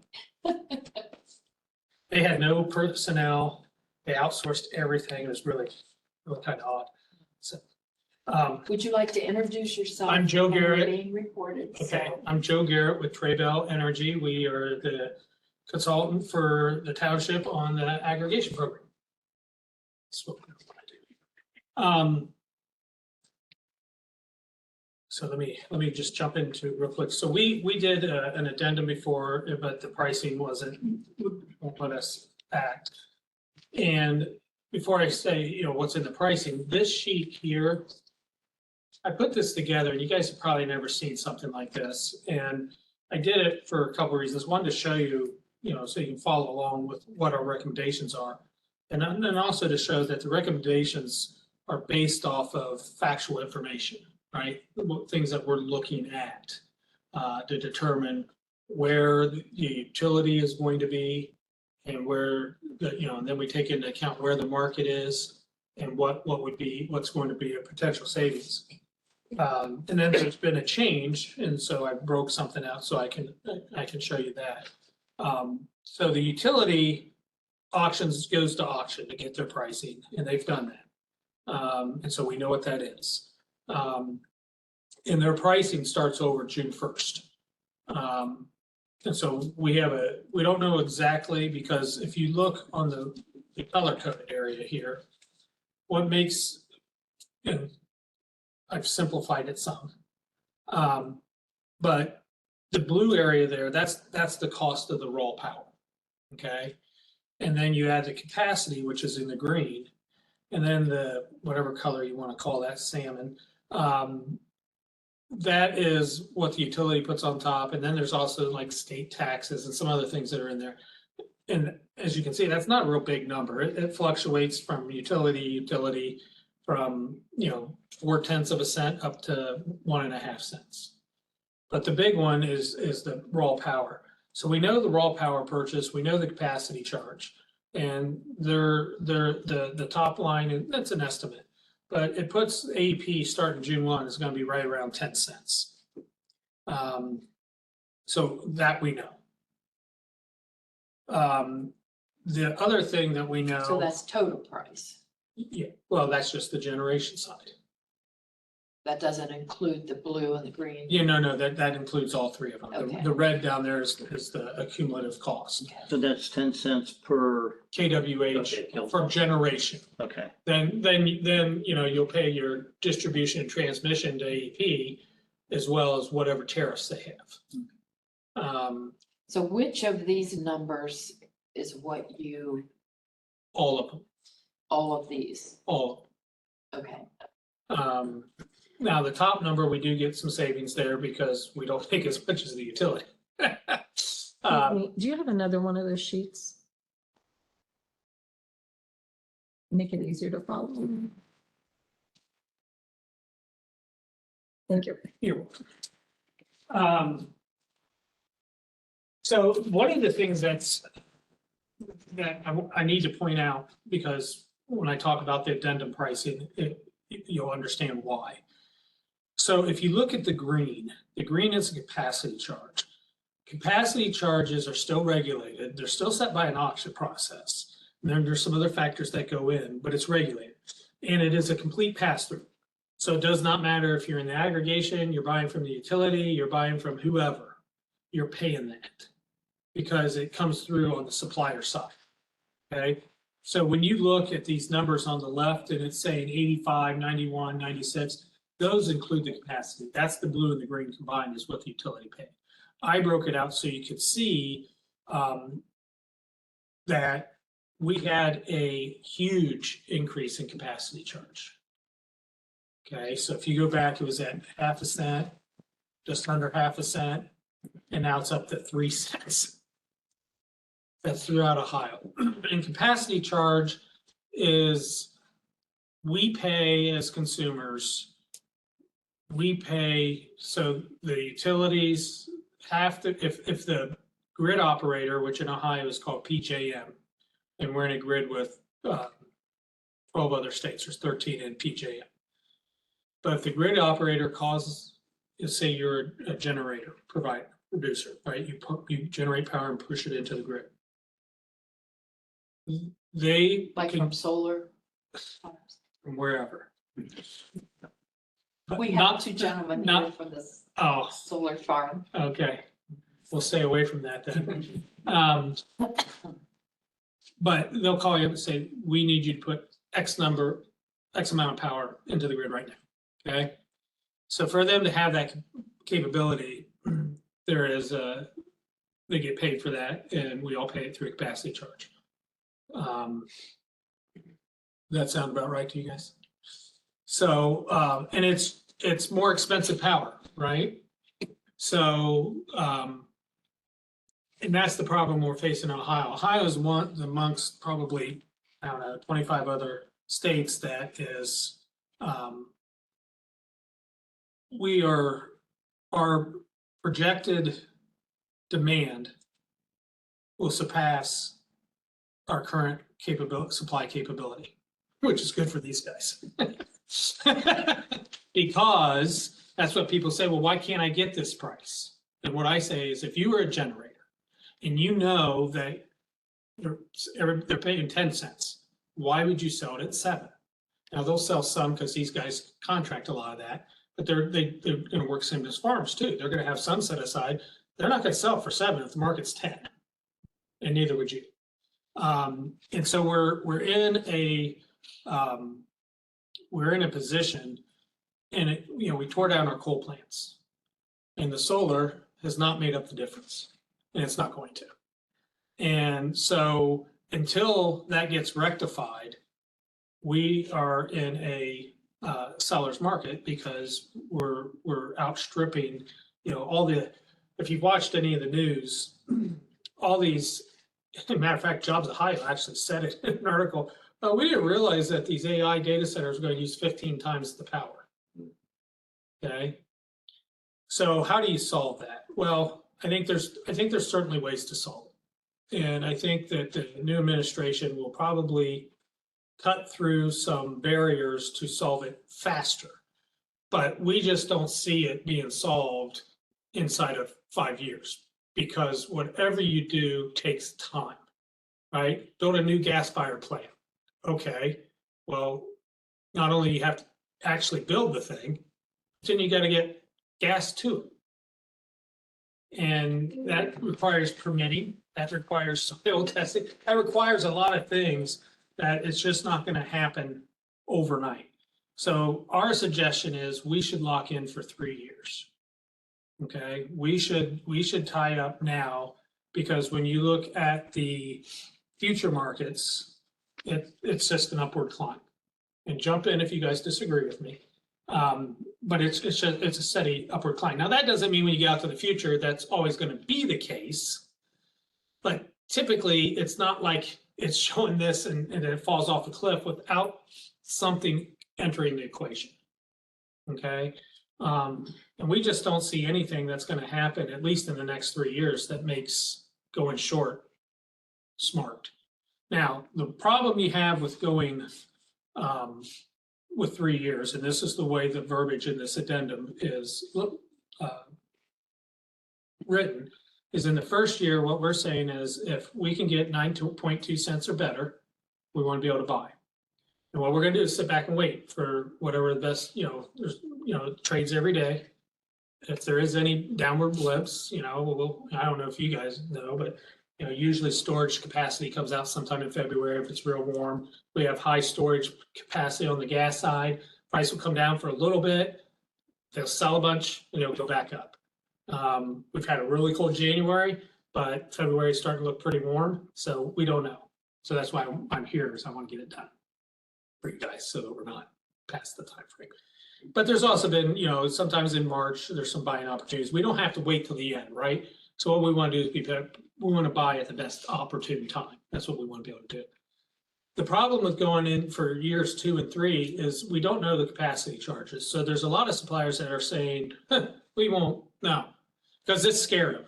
They had no personnel. They outsourced everything. It was really kind of odd. So, Would you like to introduce yourself? I'm Joe And you're Garrett. Being recorded. okay, so- I'm Joe Garrett with Traybell Energy. We are the consultant for the township on the aggregation program. That's what we do. So let me just jump into it real quick. So we did an addendum before, but the pricing won't let us act. And before I say, what's in the pricing, this sheet here, I put this together and you guys have probably never seen something like this. And I did it for a couple of reasons. One, to show you, so you can follow along with what our recommendations are. And then also to show that the recommendations are based off of factual information, right? Things that we're looking at to determine where the utility is going to be and where, and then we take into account where the market is and what's going to be a potential savings. And then there's been a change, and so I broke something out so I can show you that. So the utility auctions goes to auction to get their pricing, and they've done that. And so we know what that is. And their pricing starts over June 1st. And so we don't know exactly, because if you look on the color coded area here, what makes, and I've simplified it some. But the blue area there, that's the cost of the raw power. Okay. And then you add the capacity, which is in the green, and then the, whatever color you want to call that, salmon. That is what the utility puts on top. And then there's also like state taxes and some other things that are in there. And as you can see, that's not a real big number. It fluctuates from utility to utility, from 0.4 cents up to 1.5 cents. But the big one is the raw power. So we know the raw power purchase, we know the capacity charge, and the top line, and that's an estimate, but it puts AEP starting June 1 is going to be right around 10 cents. So that we know. The other thing that we know. So that's total price. Yeah, well, that's just the generation side. That doesn't include the blue and the green. Yeah, no, that includes all three of them. Okay. The red down there is the accumulative cost. So that's 10 cents per, KWH Okay, for generation. okay. Then you'll pay your distribution and transmission to AEP, as well as whatever tariffs they have. So which of these numbers is what All of them, all of these? all. Okay. Now, the top number, we do get some savings there because we don't take as much as the utility. Do you have another one of those sheets? Make it easier to follow. Thank you. You're welcome. So one of the things that I need to point out, because when I talk about the addendum pricing, you'll understand why. So if you look at the green is a capacity charge. Capacity charges are still regulated. They're still set by an auction process. And then there's some other factors that go in, but it's regulated. And it is a complete pass-through. So it does not matter if you're in the aggregation, you're buying from the utility, you're buying from whoever, you're paying that because it comes through on the supplier side. Okay. So when you look at these numbers on the left and it's saying 85, 91, 96, those include the capacity. That's the blue and the green combined is what the utility paid. I broke it out so you could see that we had a huge increase in capacity charge. Okay, so if you go back, it was at 0.5 cent, just under 0.5 cent, and now it's up to 3 cents. That's throughout Ohio. And capacity charge is, we pay as consumers, so the utilities have to, if the grid operator, which in Ohio is called PJM, and we're in a grid with 12 other states, there's 13 in PJM. But if the grid operator causes, say you're a generator producer, right? You generate power and push it into the grid. They Like can, from solar? from wherever. But We not- have two gentlemen here not- from this Oh, solar farm. okay. We'll stay away from that then. But they'll call you up and say, we need you to put X amount of power into the grid right now, okay? So for them to have that capability, they get paid for that, and we all pay it through a capacity charge. That sound about right to you guys? So, and it's more expensive power, right? So, and that's the problem we're facing in Ohio. Ohio is one amongst probably, 25 other states that is, our projected demand will surpass our current supply capability, which is good for these guys. Because that's what people say, well, why can't I get this price? And what I say is, if you were a generator and you know that they're paying 10 cents, why would you sell it at 7? Now, they'll sell some because these guys contract a lot of that, but they're going to work same as farms too. They're going to have some set aside. They're not going to sell it for 7 if the market's 10, and neither would you. And so we're in a position, and we tore down our coal plants, and the solar has not made up the difference, and it's not going to. And so until that gets rectified, we are in a seller's market, because we're outstripping, if you've watched any of the news, all these, as a matter of fact, Jobs Ohio actually said it in an article. We didn't realize that these AI data centers are going to use 15 times the power. Okay. So how do you solve that? Well, I think there's certainly ways to solve it. And I think that the new administration will probably cut through some barriers to solve it faster. But we just don't see it being solved inside of 5 years, because whatever you do takes time, right? Build a new gas-fired plant. Okay, well, not only you have to actually build the thing, then you got to get gas to it. And that requires permitting, that requires soil testing, that requires a lot of things that it's just not going to happen overnight. So our suggestion is we should lock in for 3 years. Okay, we should tie up now, because when you look at the future markets, it's just an upward climb. And jump in if you guys disagree with me. But it's a steady upward climb. Now, that doesn't mean when you get out to the future, that's always going to be the case. But typically, it's not like it's showing this and then it falls off the cliff without something entering the equation. Okay. And we just don't see anything that's going to happen, at least in the next 3 years, that makes going short smart. Now, the problem you have with going with 3 years, and this is the way the verbiage in this addendum is written, is in the first year, what we're saying is, if we can get 9.2 cents or better, we want to be able to buy. And what we're going to do is sit back and wait for whatever the best, there's, trades every day. If there is any downward blips, I don't know if you guys know, but, usually storage capacity comes out sometime in February if it's real warm. We have high storage capacity on the gas side. Price will come down for a little bit. They'll sell a bunch and it'll go back up. We've had a really cold January, but February is starting to look pretty warm. So we don't know. So that's why I'm here, is I want to get it done for you guys so that we're not past the time frame. But there's also been, sometimes in March, there's some buying opportunities. We don't have to wait till the end, right? So what we want to do is we want to buy at the best opportune time. That's what we want to be able to do. The problem with going in for years 2 and 3 is we don't know the capacity charges. So there's a lot of suppliers that are saying, we won't, no, because it's scared them,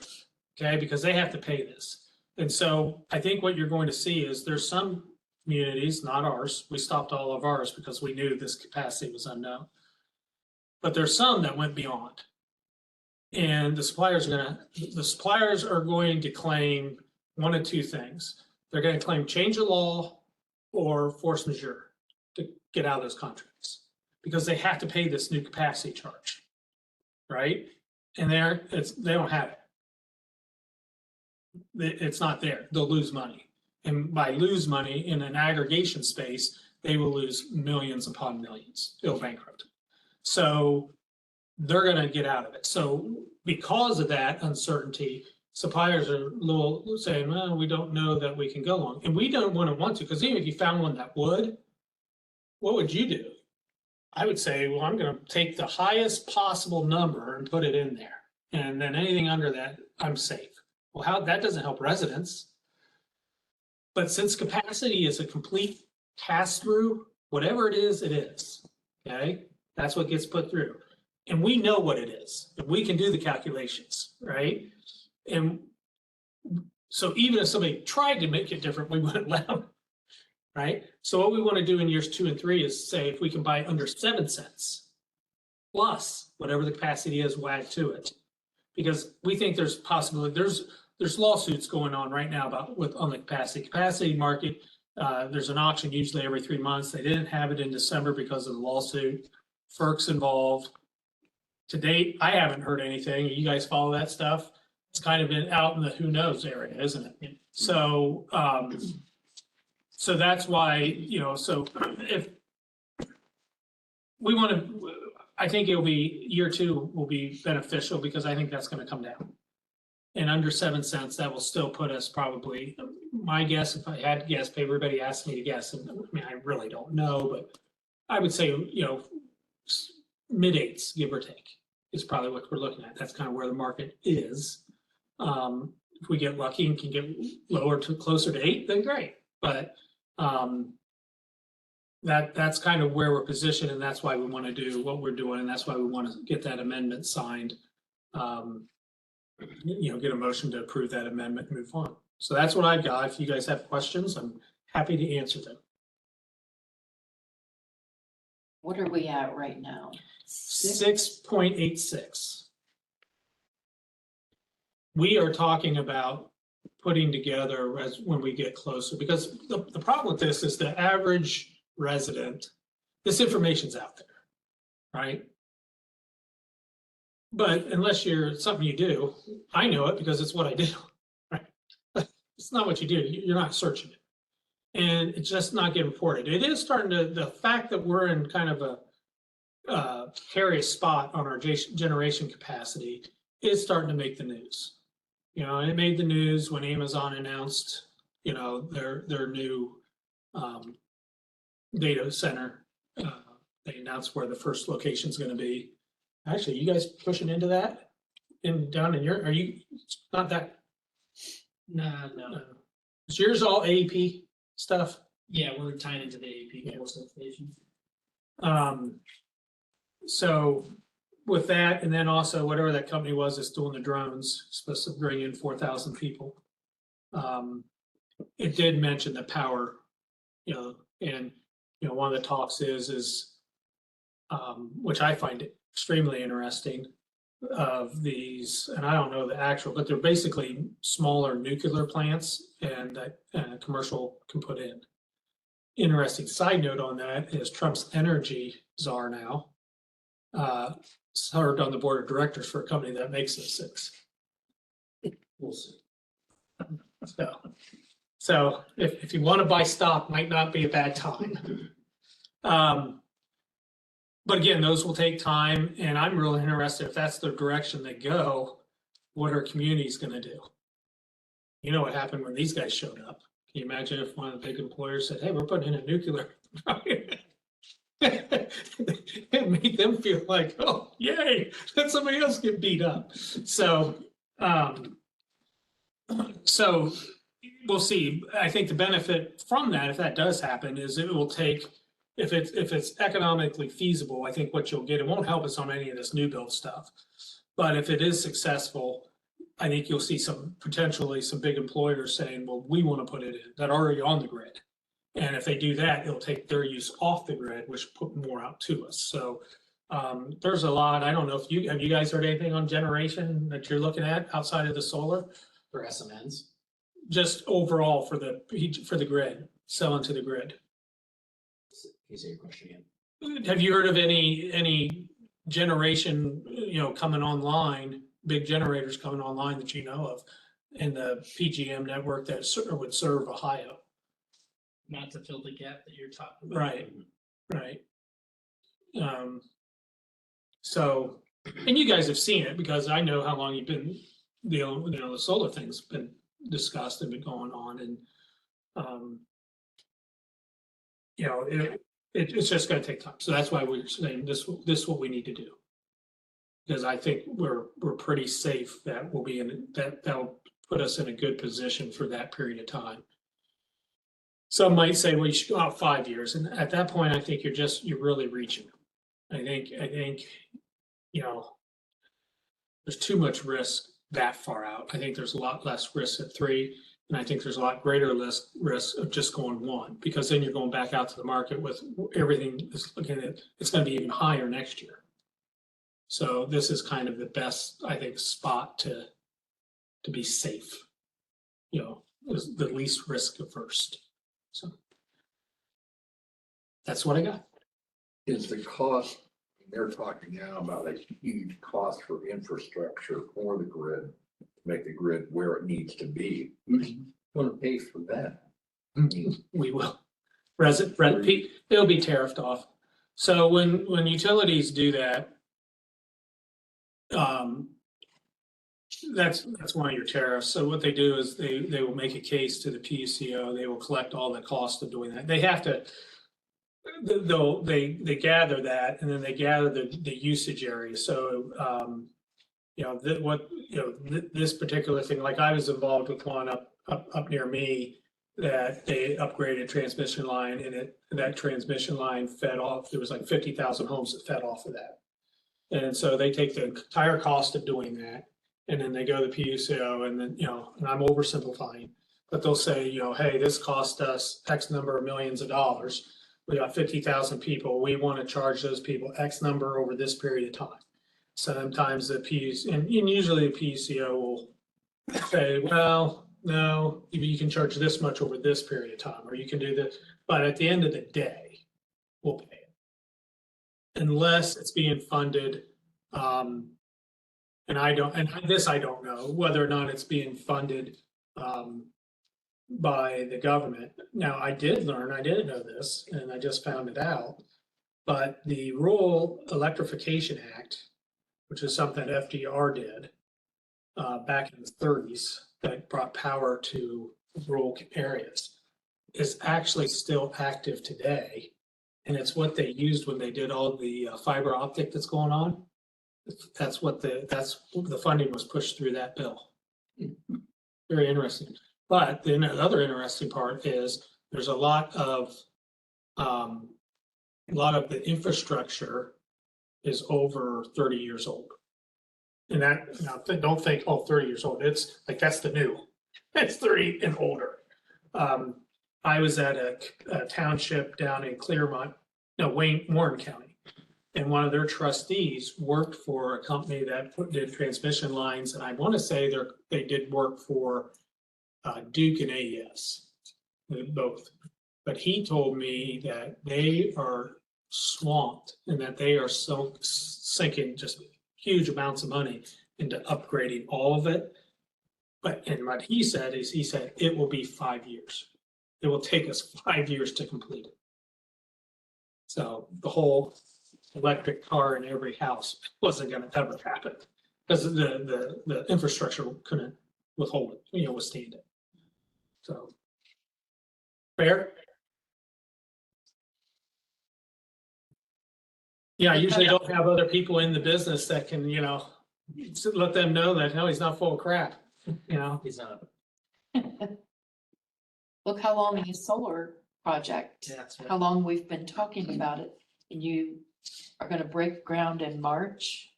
okay, because they have to pay this. And so I think what you're going to see is there's some communities, not ours. We stopped all of ours because we knew this capacity was unknown. But there's some that went beyond. And the suppliers are going to claim one of two things. They're going to claim change of law or force majeure to get out of those contracts, because they have to pay this new capacity charge, right? And they don't have it. It's not there. They'll lose money. And by lose money in an aggregation space, they will lose millions upon millions. They'll bankrupt. So they're going to get out of it. So because of that uncertainty, suppliers are a little saying, well, we don't know that we can go long. And we don't want to, because even if you found one that would, what would you do? I would say, well, I'm going to take the highest possible number and put it in there. And then anything under that, I'm safe. Well, that doesn't help residents. But since capacity is a complete pass-through, whatever it is, okay? That's what gets put through. And we know what it is. And we can do the calculations, right? And So even if somebody tried to make it different, we wouldn't let them. Right? So what we want to do in years 2 and 3 is say if we can buy under 7 cents plus whatever the capacity is, we'll add to it. Because we think there's possibility, there's lawsuits going on right now about on the capacity market. There's an auction usually every 3 months. They didn't have it in December because of the lawsuit. FERC's involved. To date, I haven't heard anything. You guys follow that stuff? It's kind of been out in the who knows area, isn't it? So, so that's why, you know, so if we want to, I think it'll be year 2 will be beneficial because I think that's going to come down. And under 7 cents, that will still put us probably, my guess, if I had to guess, everybody asked me to guess, and I mean, I really don't know, but I would say, you know, mid-8s, give or take, is probably what we're looking at. That's kind of where the market is. If we get lucky and can get lower to closer to 8, then great. But that's kind of where we're positioned, and that's why we want to do what we're doing, and that's why we want to get that amendment signed. You know, get a motion to approve that amendment and move on. So that's what I've got. If you guys have questions, I'm happy to answer them. What are we at right now? 6.86. We are talking about putting together as when we get closer, because the problem with this is the average resident, this information's out there, right? But unless you're something you do, I know it because it's what I do, right? It's not what you do. You're not searching it. And it's just not getting reported. It is starting to, the fact that we're in kind of a precarious spot on our generation capacity is starting to make the news. You know, and it made the news when Amazon announced, you know, their new data center. They announced where the first location is going to be. Actually, you guys pushing into that? Down in your, are you not that? No. Is yours all AEP stuff? Yeah, we're tying into the AP core substation. So with that, and then also whatever that company was that's doing the drones, supposed to bring in 4,000 people. It did mention the power, you know, and, you know, one of the talks is which I find extremely interesting, of these, and I don't know the actual, but they're basically smaller nuclear plants and that commercial can put in. Interesting side note on that is Trump's energy czar now served on the board of directors for a company that makes those things. We'll see. So if you want to buy stock, might not be a bad time. But again, those will take time, and I'm really interested if that's the direction they go, what are communities going to do? You know what happened when these guys showed up? Can you imagine if one of the big employers said, "Hey, we're putting in a nuclear," it made them feel like, "Oh, yay, let somebody else get beat up." So we'll see. I think the benefit from that, if that does happen, is it will take. If it's economically feasible, I think what you'll get, it won't help us on any of this new build stuff. But if it is successful, I think you'll see potentially some big employers saying, well, we want to put it in, that are already on the grid. And if they do that, it'll take their use off the grid, which put more out to us. So there's a lot. I don't know if have you guys heard anything on generation that you're looking at outside of the solar? For SMNs? Just overall for the grid, selling to the grid. Can you say your question again? Have you heard of any generation, you know, coming online, big generators coming online that you know of in the PGM network that would serve Ohio? Not to fill the gap that you're talking about. Right. So, and you guys have seen it because I know how long you've been, you know, the solar thing's been discussed and been going on, and you know, it's just going to take time. So that's why we're saying this is what we need to do. Because I think we're pretty safe that we'll be in that'll put us in a good position for that period of time. Some might say, well, you should go out 5 years. And at that point, I think you're really reaching. I think, you know, there's too much risk that far out. I think there's a lot less risk at 3. And I think there's a lot greater risk of just going 1, because then you're going back out to the market with everything is looking at, it's going to be even higher next year. So this is kind of the best, I think, spot to be safe. You know, is the least risk averse. So that's what I got. Is the cost, they're talking now about a huge cost for infrastructure for the grid, to make the grid where it needs to be. Who's gonna pay for that? I mean, We will. It'll be tariffed off. So when utilities do that, that's one of your tariffs. So what they do is they will make a case to the PUCO. They will collect all the cost of doing that. They have to, they gather that, and then they gather the usage area. So, you know, this particular thing, like I was involved with one up near me, that they upgraded transmission line, and that transmission line fed off, there was like 50,000 homes that fed off of that. And so they take the entire cost of doing that, and then they go to the PUCO, and then, you know, and I'm oversimplifying, but they'll say, you know, hey, this cost us X number of millions of dollars. We got 50,000 people. We want to charge those people X number over this period of time. Sometimes the PUCO, and usually the PUCO will say, well, no, you can charge this much over this period of time, or you can do this. But at the end of the day, we'll pay it. Unless it's being funded, and I don't know whether or not it's being funded by the government. Now, I did learn, I didn't know this, and I just found it out, but the Rural Electrification Act, which is something FDR did back in the 30s, that brought power to rural areas, is actually still active today. And it's what they used when they did all the fiber optic that's going on. That's the funding was pushed through that bill. Very interesting. But then the other interesting part is there's a lot of the infrastructure is over 30 years old. And that, you know, don't think, oh, 30 years old. It's like, that's the new. It's 30 and older. I was at a township down in Warren County. And one of their trustees worked for a company that did transmission lines. And I want to say they did work for Duke and AES, both. But he told me that they are swamped and that they are so sinking just huge amounts of money into upgrading all of it. And what he said is, it will be 5 years. It will take us 5 years to complete it. So the whole electric car in every house wasn't going to ever happen because the infrastructure couldn't withstand it. So fair. Yeah, I usually don't have other people in the business that can, you know, let them know that, no, he's not full of crap, you know. He's not. Look how long the solar project, how long we've been talking about it. And you are gonna break ground in March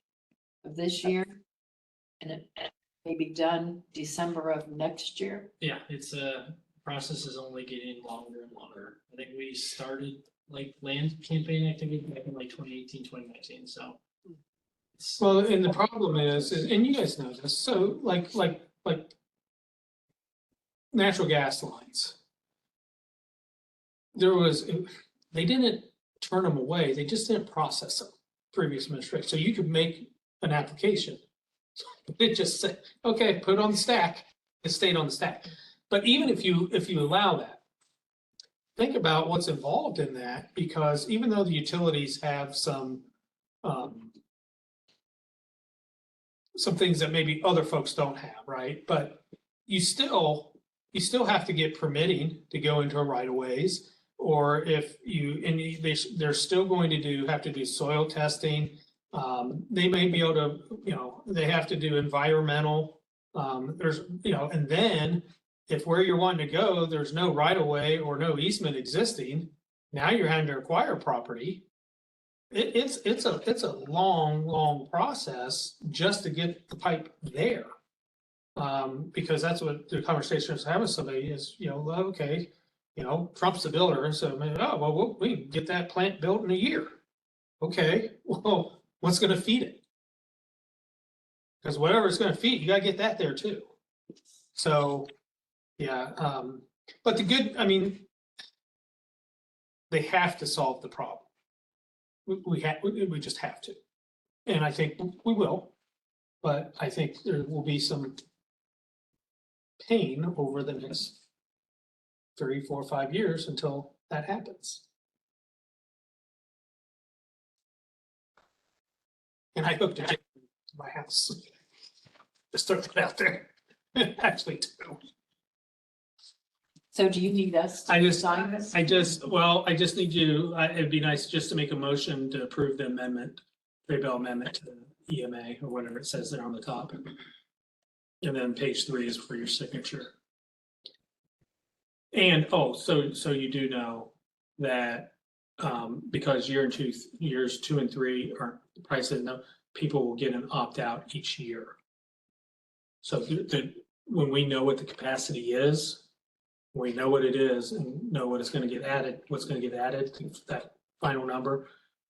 of this year. And it may be done December of next year. Yeah, it's process is only getting longer and longer. I think we started like land campaign activity back in like 2018, 2019, so. Well, and the problem is, and you guys know this, so like natural gas lines. They didn't turn them away, they just didn't process them, previous administration. So you could make an application. It just said, okay, put it on the stack, it stayed on the stack. But even if you allow that, think about what's involved in that, because even though the utilities have some things that maybe other folks don't have, right? But you still have to get permitting to go into a right of ways, or they're still going to have to do soil testing. They may be able to, you know, they have to do environmental. There's, you know, and then if where you're wanting to go, there's no right of way or no easement existing, now you're having to acquire property. It's a long process just to get the pipe there. Because that's what the conversation I was having with somebody is, well, okay, Trump's the builder, so maybe, oh, well, we can get that plant built in a year. Okay, well, what's gonna feed it? Because whatever it's gonna feed, you gotta get that there too. So, yeah, but the good, I mean, they have to solve the problem. We just have to. And I think we will, but I think there will be some pain over the next 3, 4, 5 years until that happens. And I hooked a gym to my house. Just throw it out there. Actually, two. So do you need us to sign this? I just need you, it'd be nice just to make a motion to approve the amendment, Bill amendment to the EMA or whatever it says there on the top. And then page 3 is for your signature. And, so you do know that, because years 2 and 3 aren't priced, no, people will get an opt-out each year. So when we know what the capacity is, we know what it is and know what it's gonna get added, what's gonna get added to that final number,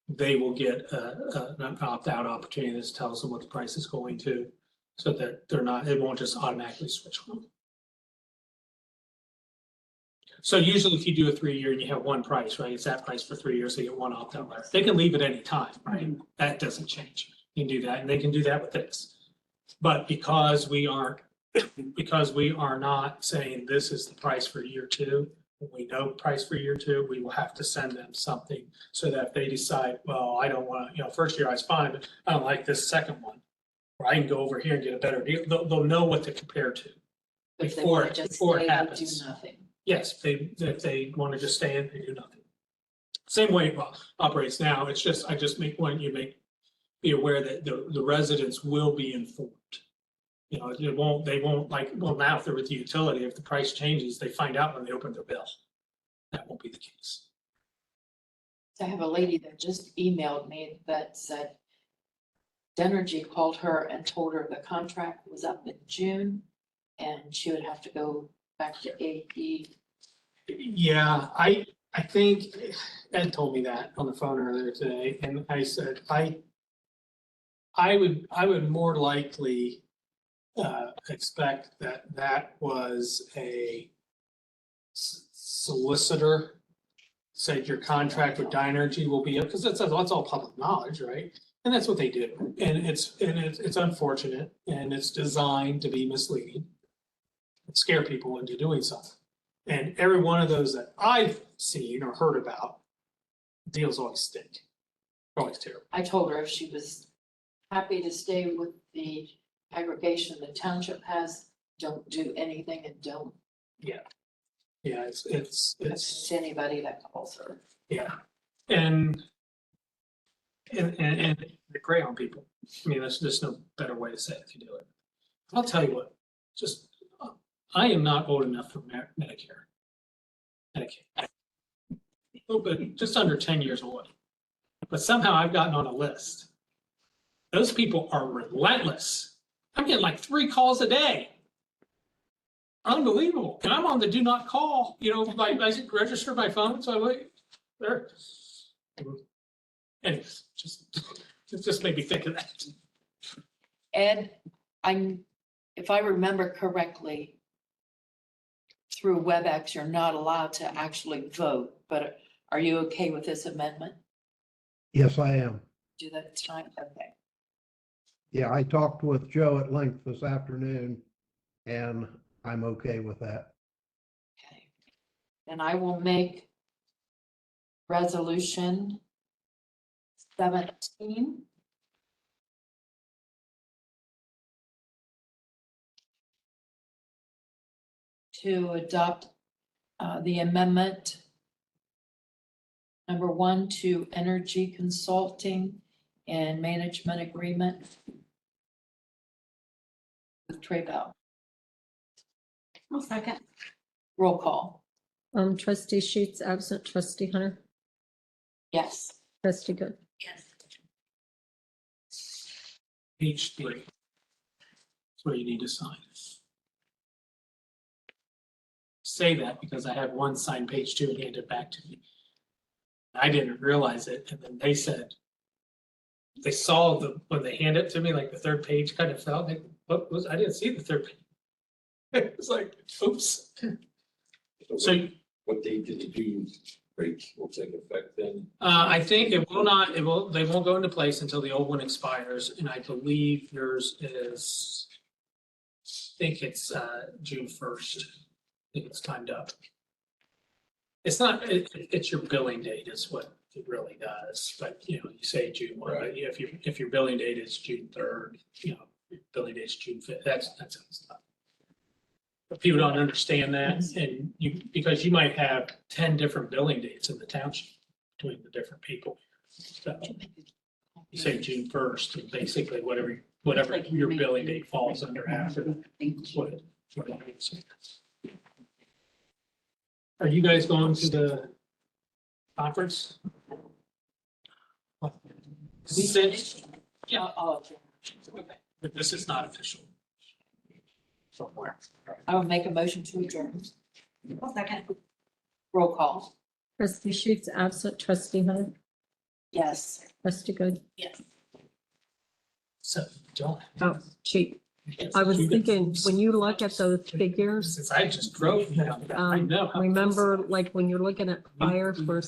they will get an opt-out opportunity that tells them what the price is going to, so that it won't just automatically switch on. So usually if you do a 3-year and you have one price, right, it's that price for 3 years, they get one opt-out letter. They can leave at any time, right? That doesn't change. You can do that, and they can do that with this. But because we are not saying this is the price for year 2, when we know price for year 2, we will have to send them something so that if they decide, well, I don't want to, first year I was fine, but I don't like this second one, or I can go over here and get a better deal. They'll know what to compare to If they before wanna just before it stay and happens. do nothing. Yes, if they want to just stay in, they do nothing. Same way it operates now. It's just, I just be aware that the residents will be informed. They won't like, well, now if they're with the utility, if the price changes, they find out when they open their bill. That won't be the case. I have a lady that just emailed me that said Denergy called her and told her the contract was up in June and she would have to go back to AD. Yeah, I think Ed told me that on the phone earlier today, and I said, I would more likely expect that was a solicitor said your contract with Dynergy will be up, because that's all public knowledge, right? And that's what they do, and it's unfortunate, and it's designed to be misleading, scare people into doing something. And every one of those that I've seen or heard about, deals always stink, always terrible. I told her if she was happy to stay with the aggregation the township has, don't do anything and don't Yeah, it's anybody that calls her. yeah, and they prey on people. I mean, there's no better way to say it if you do it. I'll tell you what, just I am not old enough for Medicare. Medicaid. Oh, but just under 10 years old. But somehow I've gotten on a list. Those people are relentless. I'm getting like 3 calls a day. Unbelievable. And I'm on the do not call, I register my phone, so I wait there. Anyways, just made me think of that. Ed, if I remember correctly, through WebEx, you're not allowed to actually vote, but are you okay with this amendment? Yes, I am. Do that tonight? Okay. Yeah, I talked with Joe at length this afternoon, and I'm okay with that. Okay. And I will make resolution 17. To adopt the amendment number 1 to energy consulting and management agreement with Trey Bell. I'll second. Roll call. Trustee Sheets absent, trustee Hunter, Yes. trustee Good. Yes. Page 3. That's where you need to sign. say that because I have one signed page 2 and handed back to me. I didn't realize it, and then they said, they saw when they handed it to me, like the third page kind of fell, like, I didn't see the third page. It was like, oops. So What date did the new rates will take effect then? I think they won't go into place until the old one expires, and I believe yours is, I think it's June 1st. I think it's timed up. It's not, it's your billing date is what it really does, but you say June 1, but if your billing date is June 3rd, your billing date is June 5th, that's how it's done. But people don't understand that, and because you might have 10 different billing dates in the township between the different people. So you say June 1st, and basically whatever your billing date falls under after that. what it is. Are you guys going to the conference? Since, yeah, but this is not official. Somewhere. I will make a motion to adjourn. I'll second. Roll call. Trustee Sheets absent, trustee Hunt, Yes. trustee Good. Yes. So don't. Oh, Chief, I was thinking, when you look at those figures, Since I just drove, I know. remember, like, when you're looking at fire for